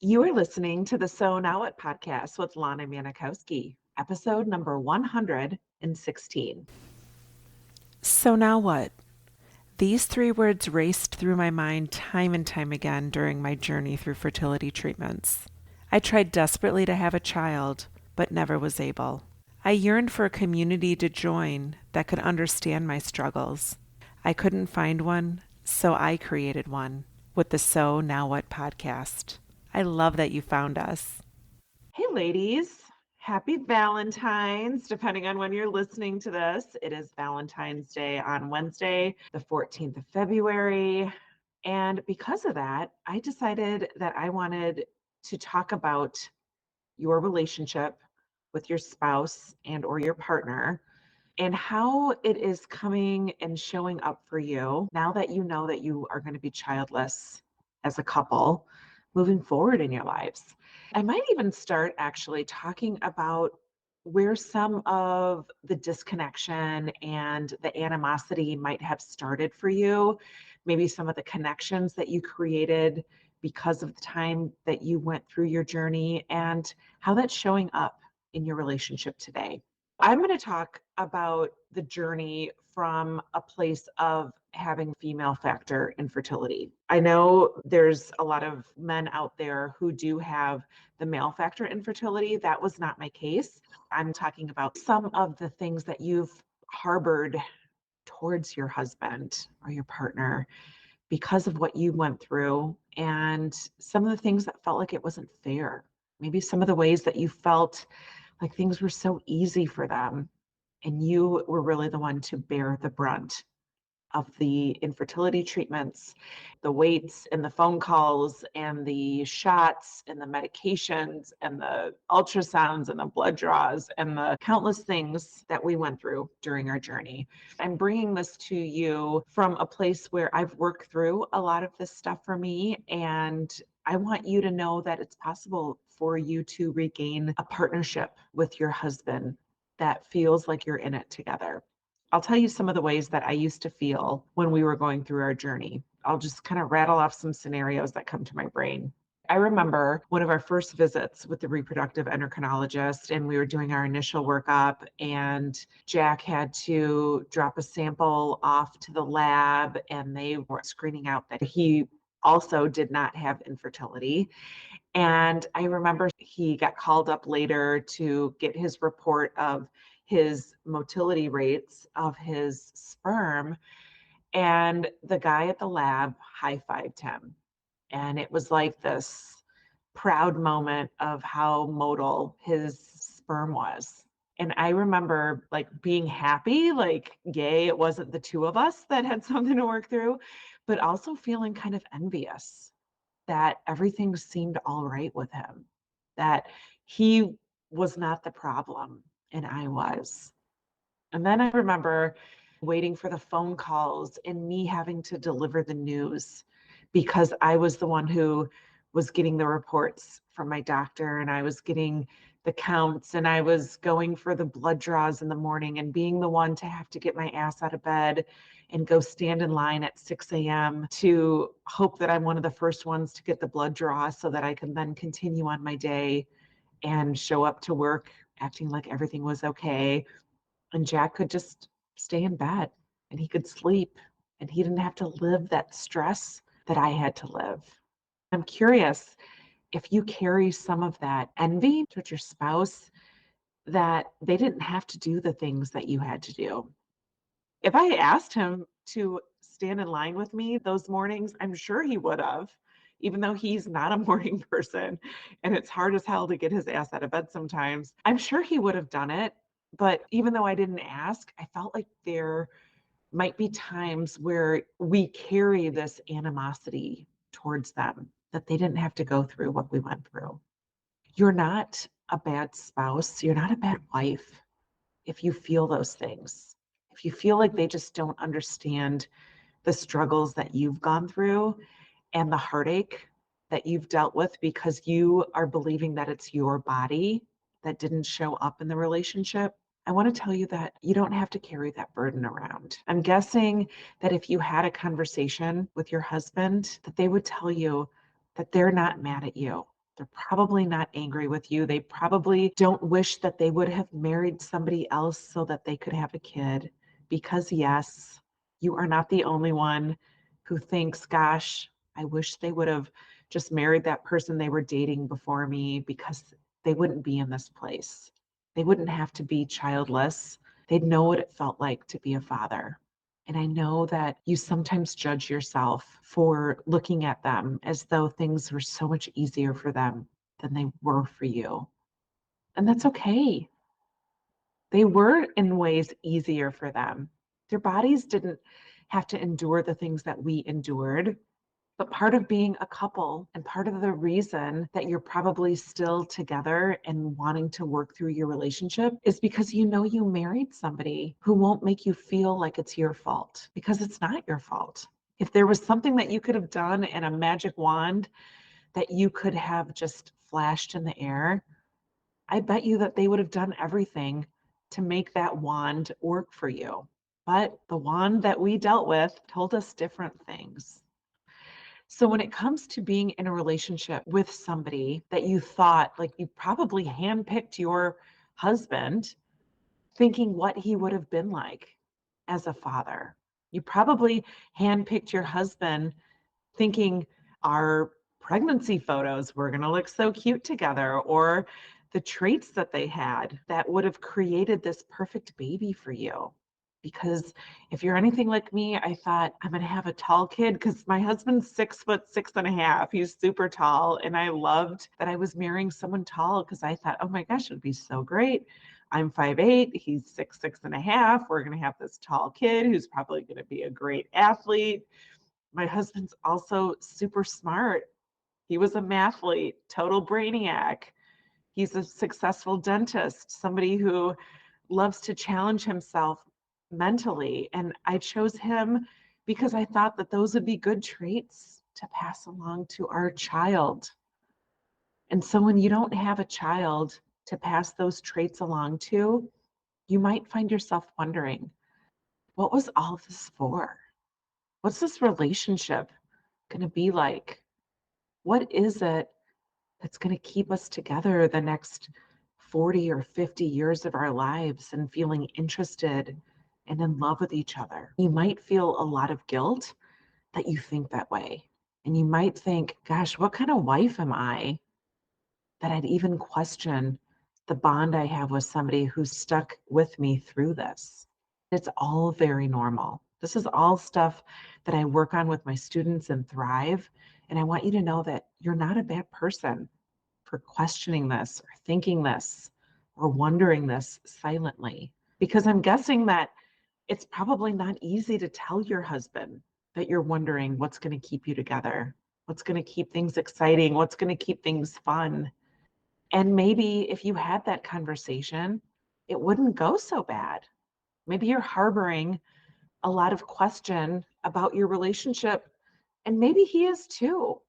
You are listening to the So Now What podcast with Lana Manikowski, episode number 116. So now what? These three words raced through my mind time and time again during my journey through fertility treatments. I tried desperately to have a child, but never was able. I yearned for a community to join that could understand my struggles. I couldn't find one, so I created one with the So Now What podcast. I love that you found us. Hey, ladies, happy Valentine's. Depending on when you're listening to this, it is Valentine's Day on Wednesday, the 14th of February. And because of that, I decided that I wanted to talk about your relationship with your spouse and or your partner and how it is coming and showing up for you now that you know that you are going to be childless as a couple moving forward in your lives. I might even start actually talking about where some of the disconnection and the animosity might have started for you, maybe some of the connections that you created because of the time that you went through your journey, and how that's showing up in your relationship today. I'm going to talk about the journey from a place of having female factor infertility. I know there's a lot of men out there who do have the male factor infertility. That was not my case. I'm talking about some of the things that you've harbored towards your husband or your partner because of what you went through, and some of the things that felt like it wasn't fair. Maybe some of the ways that you felt like things were so easy for them and you were really the one to bear the brunt of the infertility treatments, the weights and the phone calls and the shots and the medications and the ultrasounds and the blood draws and the countless things that we went through during our journey. I'm bringing this to you from a place where I've worked through a lot of this stuff for me, and I want you to know that it's possible for you to regain a partnership with your husband that feels like you're in it together. I'll tell you some of the ways that I used to feel when we were going through our journey. I'll just kind of rattle off some scenarios that come to my brain. I remember one of our first visits with the reproductive endocrinologist, and we were doing our initial workup, and Jack had to drop a sample off to the lab, and they were screening out that he also did not have infertility. And I remember he got called up later to get his report of his motility rates of his sperm. And the guy at the lab high fived him. And it was like this proud moment of how motile his sperm was. And I remember like being happy, like, yay, it wasn't the two of us that had something to work through, but also feeling kind of envious that everything seemed all right with him, that he was not the problem and I was. And then I remember waiting for the phone calls and me having to deliver the news because I was the one who was getting the reports from my doctor, and I was getting the counts, and I was going for the blood draws in the morning and being the one to have to get my ass out of bed and go stand in line at 6 a.m. to hope that I'm one of the first ones to get the blood draw so that I can then continue on my day and show up to work acting like everything was okay. And Jack could just stay in bed and he could sleep and he didn't have to live that stress that I had to live. I'm curious if you carry some of that envy towards your spouse, that they didn't have to do the things that you had to do. If I asked him to stand in line with me those mornings, I'm sure he would have, even though he's not a morning person and it's hard as hell to get his ass out of bed sometimes. I'm sure he would have done it. But even though I didn't ask, I felt like there might be times where we carry this animosity towards them, that they didn't have to go through what we went through. You're not a bad spouse. You're not a bad wife if you feel those things. If you feel like they just don't understand the struggles that you've gone through and the heartache that you've dealt with because you are believing that it's your body that didn't show up in the relationship, I want to tell you that you don't have to carry that burden around. I'm guessing that if you had a conversation with your husband, that they would tell you that they're not mad at you. They're probably not angry with you. They probably don't wish that they would have married somebody else so that they could have a kid. Because, yes, you are not the only one who thinks, gosh, I wish they would have just married that person they were dating before me because they wouldn't be in this place. They wouldn't have to be childless. They'd know what it felt like to be a father. And I know that you sometimes judge yourself for looking at them as though things were so much easier for them than they were for you. And that's okay. They were in ways easier for them. Their bodies didn't have to endure the things that we endured. But part of being a couple and part of the reason that you're probably still together and wanting to work through your relationship is because you know you married somebody who won't make you feel like it's your fault, because it's not your fault. If there was something that you could have done and a magic wand that you could have just flashed in the air, I bet you that they would have done everything to make that wand work for you. But the wand that we dealt with told us different things. So when it comes to being in a relationship with somebody that you thought, like you probably handpicked your husband thinking what he would have been like as a father. You probably handpicked your husband thinking our pregnancy photos were going to look so cute together, or the traits that they had that would have created this perfect baby for you. Because if you're anything like me, I thought I'm going to have a tall kid because my husband's 6'6" and a half. He's super tall. And I loved that I was marrying someone tall because I thought, oh my gosh, it would be so great. I'm 5'8", he's 6'6" and a half. We're going to have this tall kid who's probably going to be a great athlete. My husband's also super smart. He was a mathlete, total brainiac. He's a successful dentist, somebody who loves to challenge himself mentally. And I chose him because I thought that those would be good traits to pass along to our child. And so when you don't have a child to pass those traits along to, you might find yourself wondering, what was all this for? What's this relationship going to be like? What is it that's going to keep us together the next 40 or 50 years of our lives and feeling interested and in love with each other? You might feel a lot of guilt that you think that way. And you might think, gosh, what kind of wife am I that I'd even question the bond I have with somebody who's stuck with me through this? It's all very normal. This is all stuff that I work on with my students and Thrive. And I want you to know that you're not a bad person for questioning this or thinking this or wondering this silently. Because I'm guessing that it's probably not easy to tell your husband that you're wondering what's going to keep you together, what's going to keep things exciting, what's going to keep things fun. And maybe if you had that conversation, it wouldn't go so bad. Maybe you're harboring a lot of question about your relationship, and maybe he is too.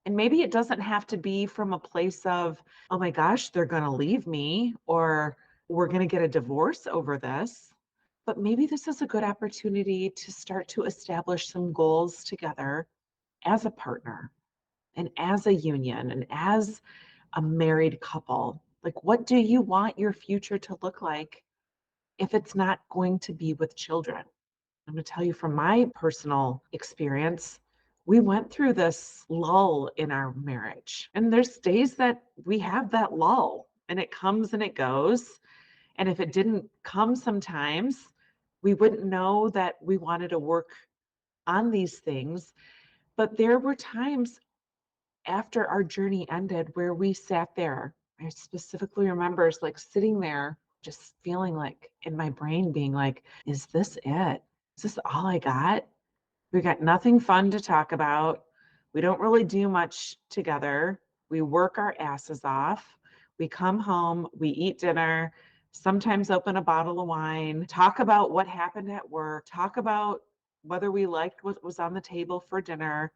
And maybe it doesn't have to be from a place of, oh my gosh, they're going to leave me, or we're going to get a divorce over this. But maybe this is a good opportunity to start to establish some goals together as a partner and as a union and as a married couple. Like, what do you want your future to look like if it's not going to be with children? I'm going to tell you from my personal experience, we went through this lull in our marriage. And there's days that we have that lull and it comes and it goes. And if it didn't come sometimes, we wouldn't know that we wanted to work on these things. But there were times after our journey ended where we sat there. I specifically remember like sitting there, just feeling like in my brain being like, is this it? Is this all I got? We got nothing fun to talk about. We don't really do much together. We work our asses off. We come home, we eat dinner, sometimes open a bottle of wine, talk about what happened at work, talk about whether we liked what was on the table for dinner,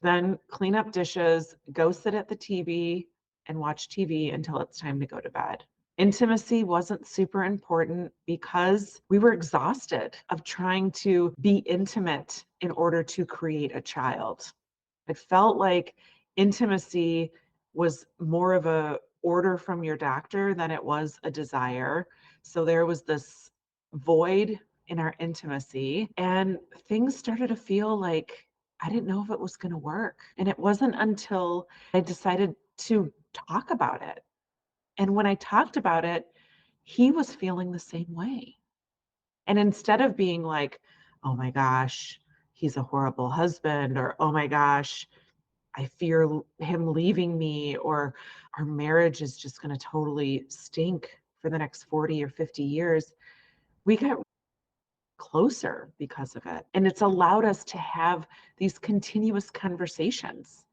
then clean up dishes, go sit at the TV and watch TV until it's time to go to bed. Intimacy wasn't super important because we were exhausted of trying to be intimate in order to create a child. It felt like intimacy was more of a order from your doctor than it was a desire. So there was this void in our intimacy, and things started to feel like I didn't know if it was going to work. And it wasn't until I decided to talk about it. And when I talked about it, he was feeling the same way. And instead of being like, oh my gosh, he's a horrible husband, or oh my gosh, I fear him leaving me, or our marriage is just going to totally stink for the next 40 or 50 years, we got closer because of it. And it's allowed us to have these continuous conversations.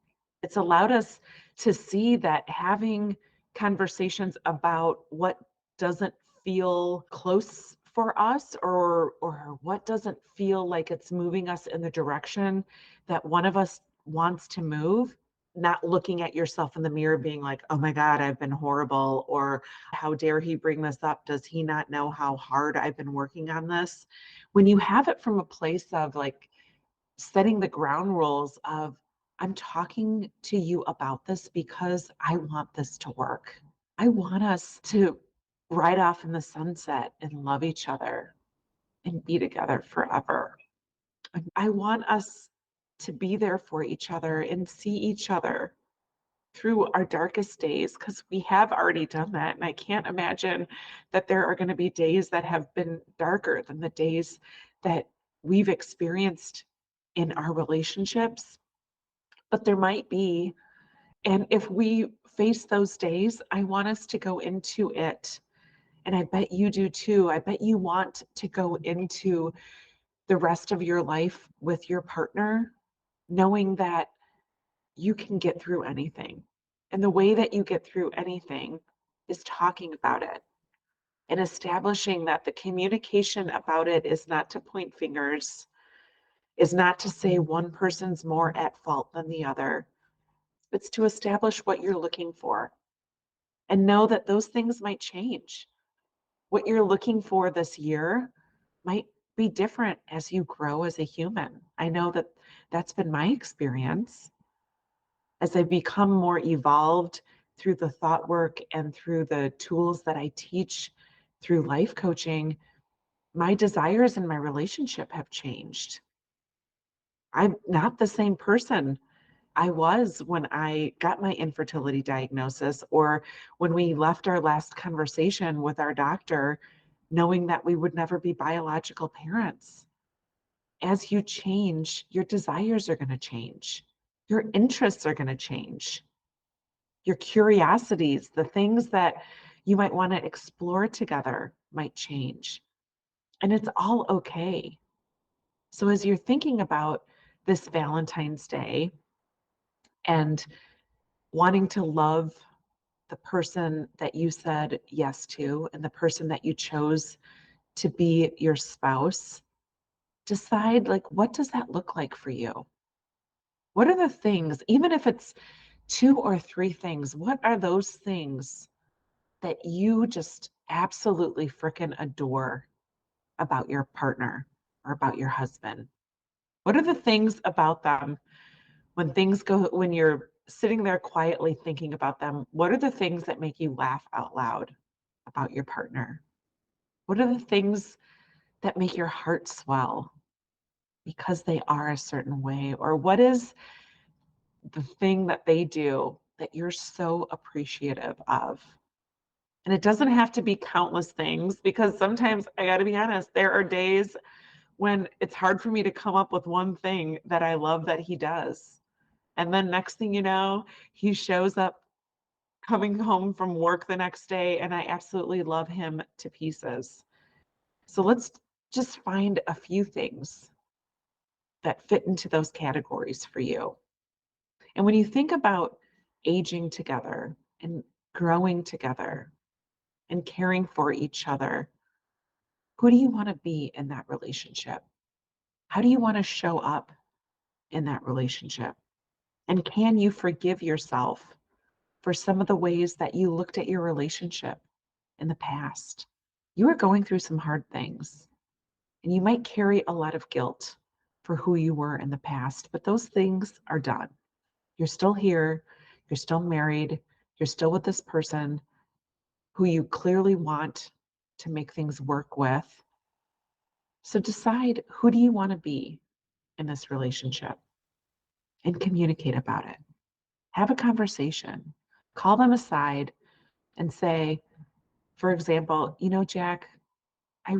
It's allowed us to see that having conversations about what doesn't feel close for us, or what doesn't feel like it's moving us in the direction that one of us wants to move, not looking at yourself in the mirror being like, oh my God, I've been horrible, or how dare he bring this up? Does he not know how hard I've been working on this? When you have it from a place of like setting the ground rules of, I'm talking to you about this because I want this to work. I want us to ride off in the sunset and love each other and be together forever. I want us to be there for each other and see each other through our darkest days, because we have already done that. And I can't imagine that there are going to be days that have been darker than the days that we've experienced in our relationships. But there might be. And if we face those days, I want us to go into it. And I bet you do too. I bet you want to go into the rest of your life with your partner, knowing that you can get through anything. And the way that you get through anything is talking about it and establishing that the communication about it is not to point fingers, is not to say one person's more at fault than the other. It's to establish what you're looking for and know that those things might change. What you're looking for this year might be different as you grow as a human. I know that that's been my experience. As I become more evolved through the thought work and through the tools that I teach through life coaching, my desires in my relationship have changed. I'm not the same person I was when I got my infertility diagnosis, or when we left our last conversation with our doctor, knowing that we would never be biological parents. As you change, your desires are going to change, your interests are going to change. Your curiosities, the things that you might want to explore together might change. And it's all okay. So as you're thinking about this Valentine's Day and wanting to love the person that you said yes to and the person that you chose to be your spouse, decide, like, what does that look like for you? What are the things, even if it's two or three things, what are those things that you just absolutely freaking adore about your partner or about your husband? What are the things about them when things go, when you're sitting there quietly thinking about them? What are the things that make you laugh out loud about your partner? What are the things that make your heart swell because they are a certain way? Or what is the thing that they do that you're so appreciative of? And it doesn't have to be countless things, because sometimes I got to be honest, there are days when it's hard for me to come up with one thing that I love that he does. And then next thing you know, he shows up coming home from work the next day, and I absolutely love him to pieces. So let's just find a few things that fit into those categories for you. And when you think about aging together and growing together and caring for each other, who do you want to be in that relationship? How do you want to show up in that relationship? And can you forgive yourself for some of the ways that you looked at your relationship in the past? You are going through some hard things, and you might carry a lot of guilt for who you were in the past, but those things are done. You're still here. You're still married. You're still with this person who you clearly want to make things work with. So decide, who do you want to be in this relationship, and communicate about it. Have a conversation. Call them aside and say, for example, Jack, I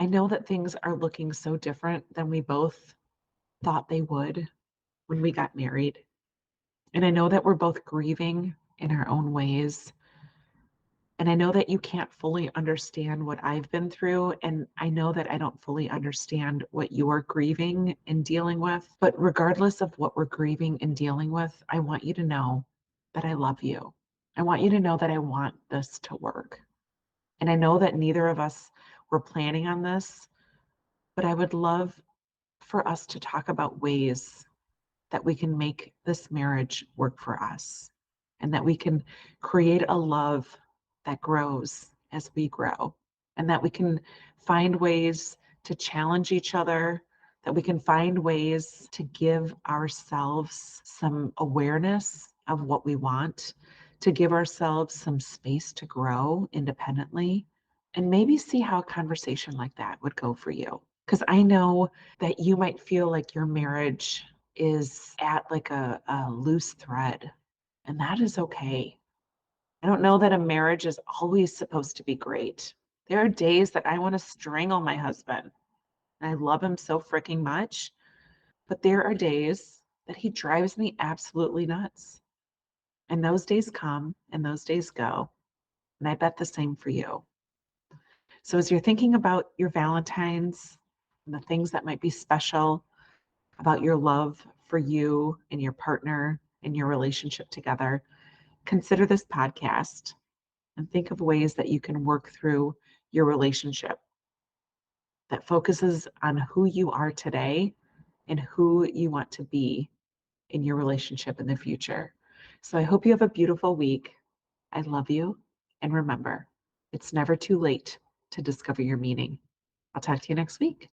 I know that things are looking so different than we both thought they would when we got married. And I know that we're both grieving in our own ways. And I know that you can't fully understand what I've been through. And I know that I don't fully understand what you're grieving and dealing with. But regardless of what we're grieving and dealing with, I want you to know that I love you. I want you to know that I want this to work. And I know that neither of us were planning on this, but I would love for us to talk about ways that we can make this marriage work for us, and that we can create a love that grows as we grow, and that we can find ways to challenge each other, that we can find ways to give ourselves some awareness of what we want, to give ourselves some space to grow independently, and maybe see how a conversation like that would go for you. Because I know that you might feel like your marriage is at like a loose thread, and that is okay. I don't know that a marriage is always supposed to be great. There are days that I want to strangle my husband, and I love him so freaking much, but there are days that he drives me absolutely nuts. And those days come and those days go, and I bet the same for you. So as you're thinking about your Valentines and the things that might be special about your love for you and your partner and your relationship together, consider this podcast and think of ways that you can work through your relationship that focuses on who you are today and who you want to be in your relationship in the future. So I hope you have a beautiful week. I love you. And remember, it's never too late to discover your meaning. I'll talk to you next week.